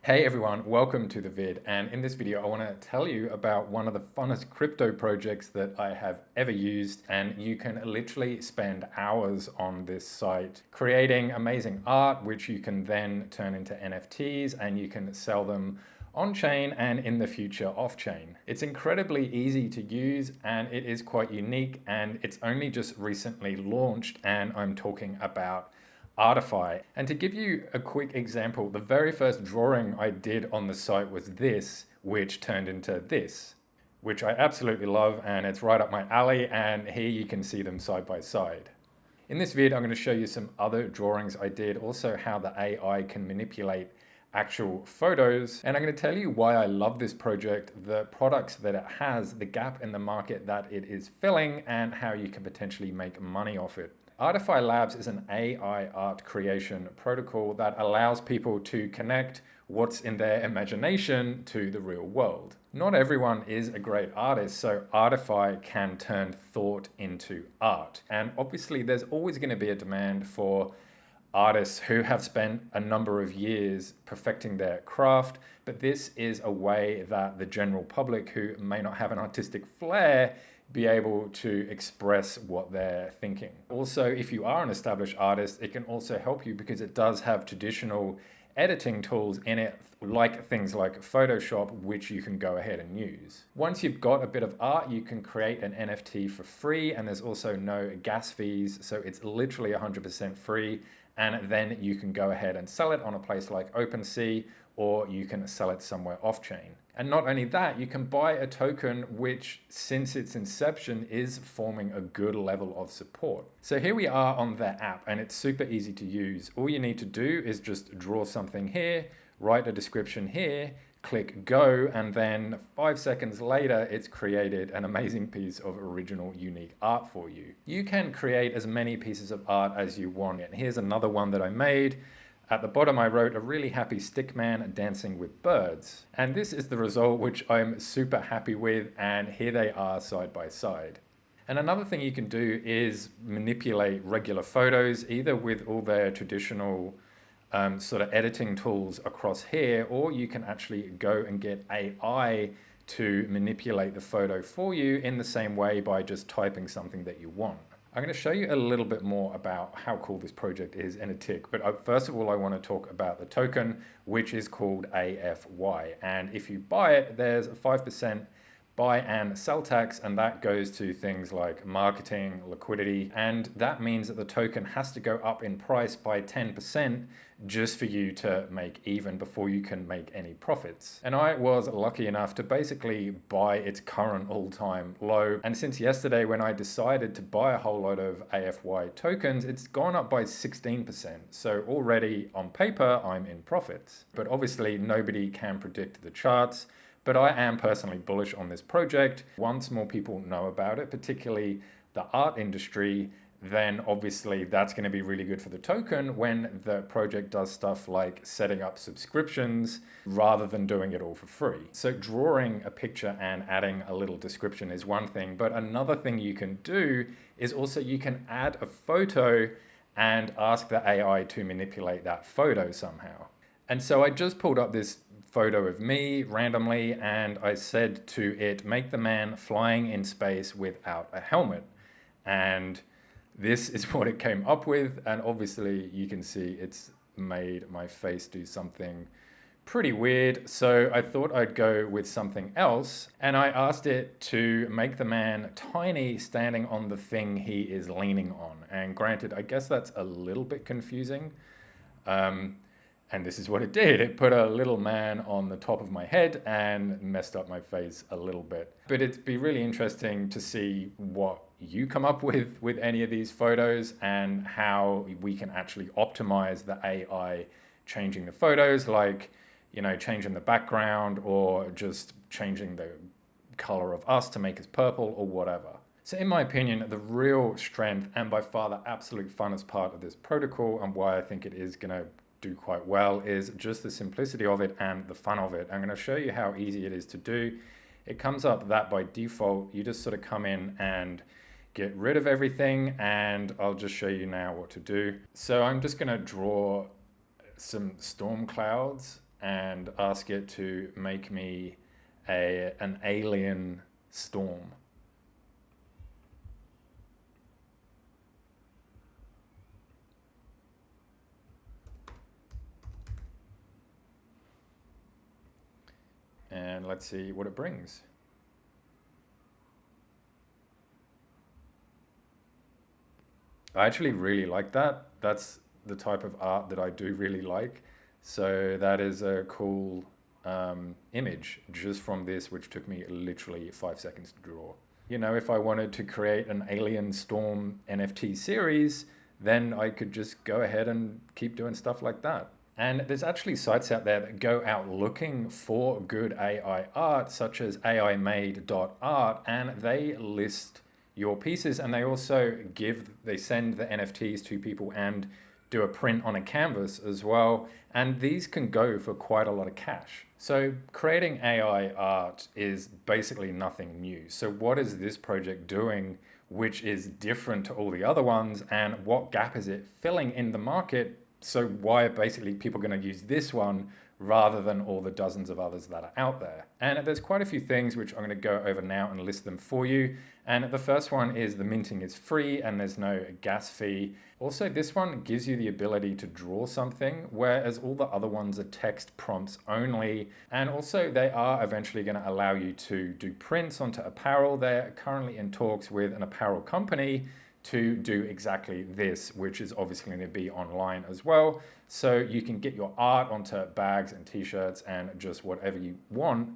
Hey everyone, welcome to the vid, and in this video I want to tell you about one of the funnest crypto projects that I have ever used, and you can literally spend hours on this site creating amazing art which you can then turn into NFTs and you can sell them on-chain and in the future off-chain. It's incredibly easy to use and it is quite unique, and it's only just recently launched, and I'm talking about Artify. And to give you a quick example, the very first drawing I did on the site was this, which turned into this, which I absolutely love, and it's right up my alley, and here you can see them side by side. In this vid, I'm going to show you some other drawings I did, also how the AI can manipulate actual photos, and I'm going to tell you why I love this project, the products that it has, the gap in the market that it is filling, and how you can potentially make money off it. Artify Labs is an AI art creation protocol that allows people to connect what's in their imagination to the real world. Not everyone is a great artist, so Artify can turn thought into art. And obviously there's always going to be a demand for artists who have spent a number of years perfecting their craft, but this is a way that the general public who may not have an artistic flair be able to express what they're thinking. Also, if you are an established artist, it can also help you because it does have traditional editing tools in it, like things like Photoshop, which you can go ahead and use. Once you've got a bit of art, you can create an NFT for free, and there's also no gas fees, so it's literally 100% free, and then you can go ahead and sell it on a place like OpenSea, or you can sell it somewhere off-chain. And not only that, you can buy a token which, since its inception, is forming a good level of support. So here we are on their app, and it's super easy to use. All you need to do is just draw something here, write a description here, click go, and then 5 seconds later, it's created an amazing piece of original, unique art for you. You can create as many pieces of art as you want. And here's another one that I made. At the bottom, I wrote a really happy stick man dancing with birds. And this is the result, which I'm super happy with. And here they are side by side. And another thing you can do is manipulate regular photos, either with all their traditional sort of editing tools across here, or you can actually go and get AI to manipulate the photo for you in the same way by just typing something that you want. I'm going to show you a little bit more about how cool this project is in a tick, but first of all I want to talk about the token, which is called AFY, and if you buy it, there's a 5% buy and sell tax, and that goes to things like marketing, liquidity, and that means that the token has to go up in price by 10% just for you to make even before you can make any profits. And I was lucky enough to basically buy its current all-time low, and since yesterday when I decided to buy a whole lot of AFY tokens, it's gone up by 16%. So already on paper I'm in profits, but obviously nobody can predict the charts. But I am personally bullish on this project. Once more people know about it, particularly the art industry, then obviously that's going to be really good for the token when the project does stuff like setting up subscriptions rather than doing it all for free. So drawing a picture and adding a little description is one thing, but another thing you can do is also you can add a photo and ask the AI to manipulate that photo somehow. And so I just pulled up this photo of me randomly, and I said to it, make the man flying in space without a helmet. And this is what it came up with. And obviously you can see it's made my face do something pretty weird. So I thought I'd go with something else. And I asked it to make the man tiny standing on the thing he is leaning on. And granted, I guess that's a little bit confusing. And this is what it did. It put a little man on the top of my head and messed up my face a little bit. But it'd be really interesting to see what you come up with any of these photos and how we can actually optimize the AI changing the photos, like, you know, changing the background or just changing the color of us to make us purple or whatever. So in my opinion, the real strength and by far the absolute funnest part of this protocol, and why I think it is going to do quite well, is just the simplicity of it and the fun of it. I'm going to show you how easy it is to do. It comes up that by default, you just sort of come in and get rid of everything, and I'll just show you now what to do. So I'm just going to draw some storm clouds and ask it to make me an alien storm. And let's see what it brings. I actually really like that. That's the type of art that I do really like. So that is a cool image just from this, which took me literally 5 seconds to draw. You know, if I wanted to create an Alien Storm NFT series, then I could just go ahead and keep doing stuff like that. And there's actually sites out there that go out looking for good AI art, such as AImade.art, and they list your pieces, and they send the NFTs to people and do a print on a canvas as well. And these can go for quite a lot of cash. So creating AI art is basically nothing new. So what is this project doing which is different to all the other ones, and what gap is it filling in the market? So why are basically people going to use this one rather than all the dozens of others that are out there? And there's quite a few things which I'm going to go over now and list them for you. And the first one is the minting is free and there's no gas fee. Also, this one gives you the ability to draw something, whereas all the other ones are text prompts only. And also they are eventually going to allow you to do prints onto apparel. They're currently in talks with an apparel company to do exactly this, which is obviously going to be online as well. So you can get your art onto bags and t-shirts and just whatever you want,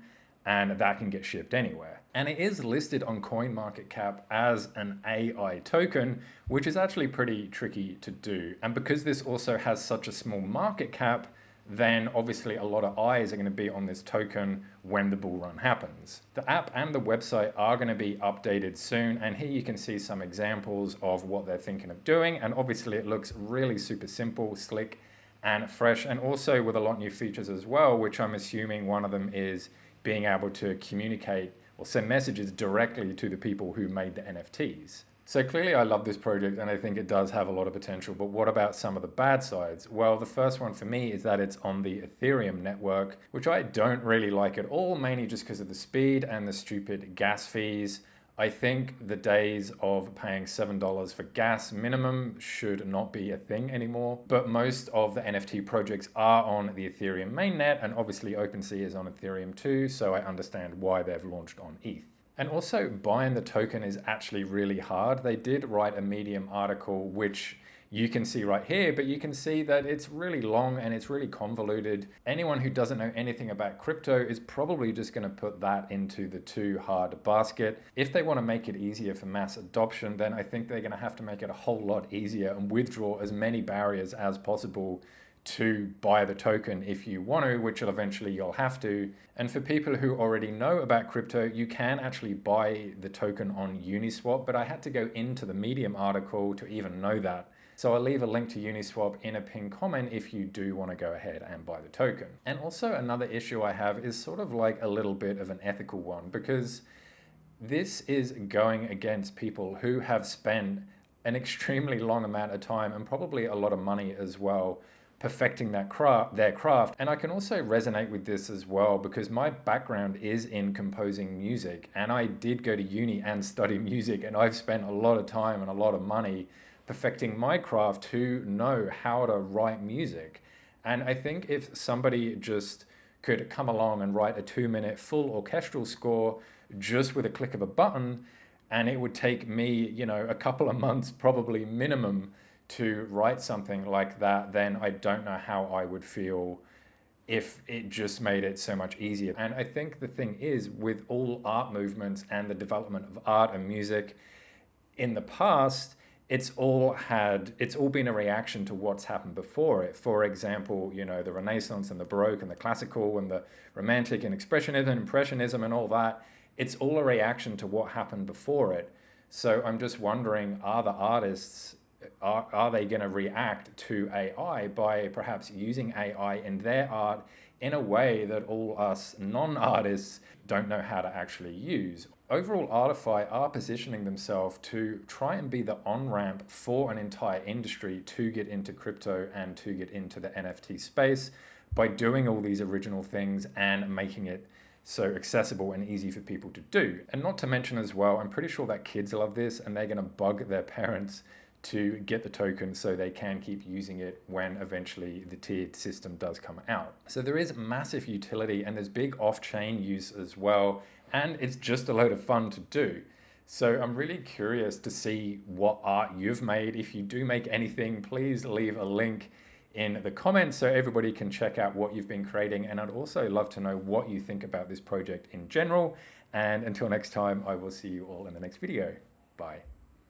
and that can get shipped anywhere. And it is listed on CoinMarketCap as an AI token, which is actually pretty tricky to do. And because this also has such a small market cap, then obviously a lot of eyes are going to be on this token when the bull run happens. The app and the website are going to be updated soon, and here you can see some examples of what they're thinking of doing, and obviously it looks really super simple, slick, and fresh, and also with a lot of new features as well, which I'm assuming one of them is being able to communicate or send messages directly to the people who made the NFTs. So clearly I love this project and I think it does have a lot of potential, but what about some of the bad sides? Well, the first one for me is that it's on the Ethereum network, which I don't really like at all, mainly just because of the speed and the stupid gas fees. I think the days of paying $7 for gas minimum should not be a thing anymore, but most of the NFT projects are on the Ethereum mainnet, and obviously OpenSea is on Ethereum too, so I understand why they've launched on ETH. And also buying the token is actually really hard. They did write a Medium article, which you can see right here, but you can see that it's really long and it's really convoluted. Anyone who doesn't know anything about crypto is probably just going to put that into the too hard basket. If they want to make it easier for mass adoption, then I think they're going to have to make it a whole lot easier and withdraw as many barriers as possible to buy the token if you want to, which eventually you'll have to. And for people who already know about crypto, you can actually buy the token on Uniswap, but I had to go into the Medium article to even know that. So I'll leave a link to Uniswap in a pinned comment if you do want to go ahead and buy the token. And also another issue I have is sort of like a little bit of an ethical one, because this is going against people who have spent an extremely long amount of time and probably a lot of money as well perfecting their craft. And I can also resonate with this as well because my background is in composing music, and I did go to uni and study music, and I've spent a lot of time and a lot of money perfecting my craft to know how to write music. And I think if somebody just could come along and write a 2-minute full orchestral score just with a click of a button, and it would take me, a couple of months probably minimum to write something like that, then I don't know how I would feel if it just made it so much easier. And I think the thing is, with all art movements and the development of art and music in the past, it's all been a reaction to what's happened before it. For example, the Renaissance and the Baroque and the Classical and the Romantic and Expressionism and Impressionism and all that, it's all a reaction to what happened before it. So I'm just wondering, are the artists, are they going to react to AI by perhaps using AI in their art in a way that all us non-artists don't know how to actually use? Overall, Artify are positioning themselves to try and be the on-ramp for an entire industry to get into crypto and to get into the NFT space. by doing all these original things and making it so accessible and easy for people to do. And not to mention as well, I'm pretty sure that kids love this and they're going to bug their parents to get the token so they can keep using it when eventually the tiered system does come out. So there is massive utility and there's big off-chain use as well, and it's just a load of fun to do. So I'm really curious to see what art you've made. If you do make anything, please leave a link in the comments so everybody can check out what you've been creating. And I'd also love to know what you think about this project in general. And until next time, I will see you all in the next video. Bye.